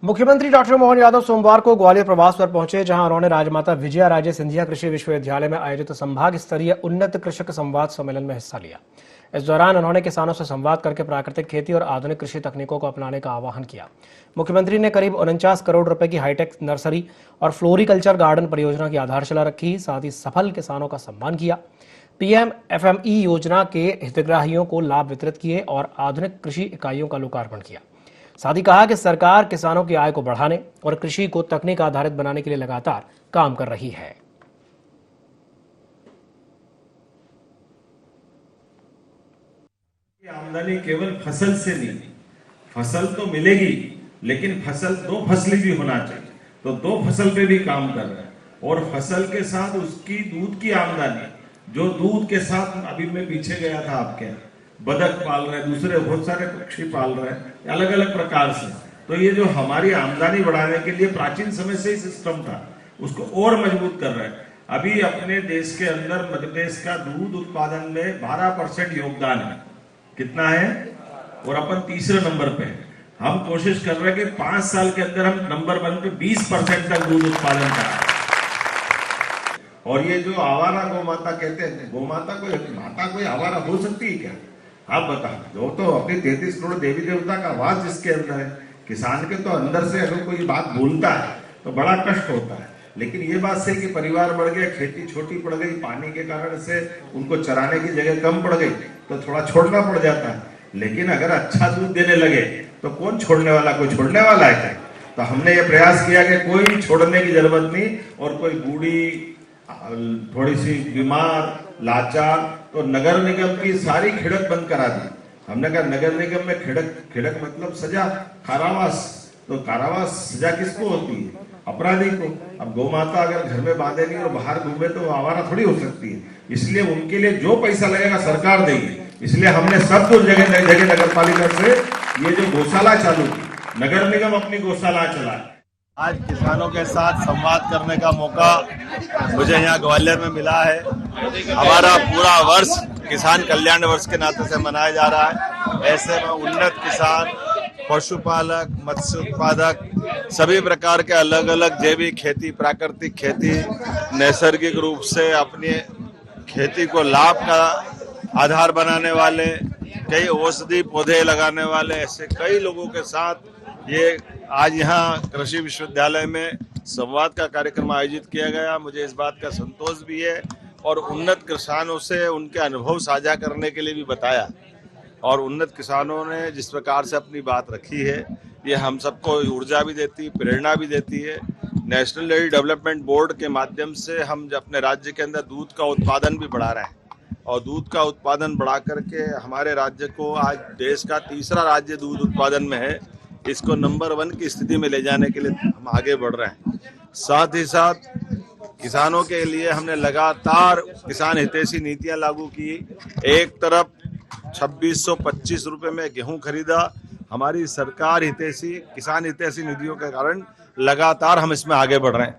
मुख्यमंत्री डॉक्टर मोहन यादव सोमवार को ग्वालियर प्रवास पर पहुंचे, जहां उन्होंने राजमाता विजया राजे सिंधिया कृषि विश्वविद्यालय में आयोजित संभाग स्तरीय उन्नत कृषक संवाद सम्मेलन में हिस्सा लिया। इस दौरान उन्होंने किसानों से संवाद करके प्राकृतिक खेती और आधुनिक कृषि तकनीकों को अपनाने का आह्वान किया। मुख्यमंत्री ने करीब 49 करोड़ रुपए की हाईटेक नर्सरी और फ्लोरिकल्चर गार्डन परियोजना की आधारशिला रखी। साथ ही सफल किसानों का सम्मान किया। पीएम एफएमई योजना के हितग्राहियों को लाभ वितरित किए और आधुनिक कृषि इकाइयों का लोकार्पण किया। साथ ही कहा कि सरकार किसानों की आय को बढ़ाने और कृषि को तकनीक आधारित बनाने के लिए लगातार काम कर रही है। आमदनी केवल फसल से नहीं, फसल तो मिलेगी लेकिन फसल दो फसली भी होना चाहिए, तो दो फसल पे भी काम कर रहे हैं। और फसल के साथ उसकी दूध की आमदनी, जो दूध के साथ अभी मैं पीछे गया था आपके, बतख पाल रहे हैं, दूसरे बहुत सारे पक्षी पाल रहे हैं अलग अलग प्रकार से। तो ये जो हमारी आमदनी बढ़ाने के लिए प्राचीन समय से ही सिस्टम था, उसको और मजबूत कर रहे हैं। अभी अपने देश के अंदर मध्य प्रदेश का दूध उत्पादन में 12% योगदान है। कितना है? और अपन तीसरे नंबर पे है। हम कोशिश कर रहे हैं कि 5 साल के अंदर हम नंबर 1 पे 20% तक दूध उत्पादन करें। और ये जो आवारा गौ माता कहते हैं, गौ माता कोई माता कोई आवारा हो सकती है क्या? आप बताओ। जो तो अपनी 33 करोड़ देवी देवता का आवाज जिसके अंदर है, किसान के तो अंदर से अगर कोई बात बोलता है तो बड़ा कष्ट होता है। लेकिन ये बात सही कि परिवार बढ़ गया, खेती छोटी पड़ गई, पानी के कारण से उनको चराने की जगह कम पड़ गई, तो थोड़ा छोड़ना पड़ जाता है। लेकिन अगर अच्छा दूध देने लगे तो कौन छोड़ने वाला? कोई छोड़ने वाला है क्या? तो हमने ये प्रयास किया कि कोई छोड़ने की जरूरत नहीं। और कोई बूढ़ी, थोड़ी सी बीमार, लाचार, तो नगर निगम की सारी खिड़क बंद करा दी। हमने कहा नगर निगम में खिड़क मतलब सजा, कारावास। तो कारावास सजा किसको होती है? अपराधी को। अब गौ माता अगर घर में बांधेगी और बाहर घूमे तो आवारा थोड़ी हो सकती है। इसलिए उनके लिए जो पैसा लगेगा सरकार देगी। इसलिए हमने सब कुछ जगह नगर पालिका से ये जो गौशाला चालू की, नगर निगम अपनी गौशाला चला। आज किसानों के साथ संवाद करने का मौका मुझे यहाँ ग्वालियर में मिला है। हमारा पूरा वर्ष किसान कल्याण वर्ष के नाते से मनाया जा रहा है। ऐसे में उन्नत किसान, पशुपालक, मत्स्य उत्पादक, सभी प्रकार के अलग अलग जैविक खेती, प्राकृतिक खेती, नैसर्गिक रूप से अपनी खेती को लाभ का आधार बनाने वाले, कई औषधि पौधे लगाने वाले, ऐसे कई लोगों के साथ ये आज यहाँ कृषि विश्वविद्यालय में संवाद का कार्यक्रम आयोजित किया गया। मुझे इस बात का संतोष भी है और उन्नत किसानों से उनके अनुभव साझा करने के लिए भी बताया। और उन्नत किसानों ने जिस प्रकार से अपनी बात रखी है, ये हम सबको ऊर्जा भी देती, प्रेरणा भी देती है। नेशनल डेयरी डेवलपमेंट बोर्ड के माध्यम से हम अपने राज्य के अंदर दूध का उत्पादन भी बढ़ा रहे हैं और दूध का उत्पादन बढ़ा करके हमारे राज्य को आज देश का तीसरा राज्य दूध उत्पादन में है। इसको नंबर 1 की स्थिति में ले जाने के लिए हम आगे बढ़ रहे हैं। साथ ही साथ किसानों के लिए हमने लगातार किसान हितैषी नीतियां लागू की। एक तरफ 2625 रुपए में गेहूं खरीदा। हमारी सरकार हितैषी, किसान हितैषी नीतियों के कारण लगातार हम इसमें आगे बढ़ रहे हैं।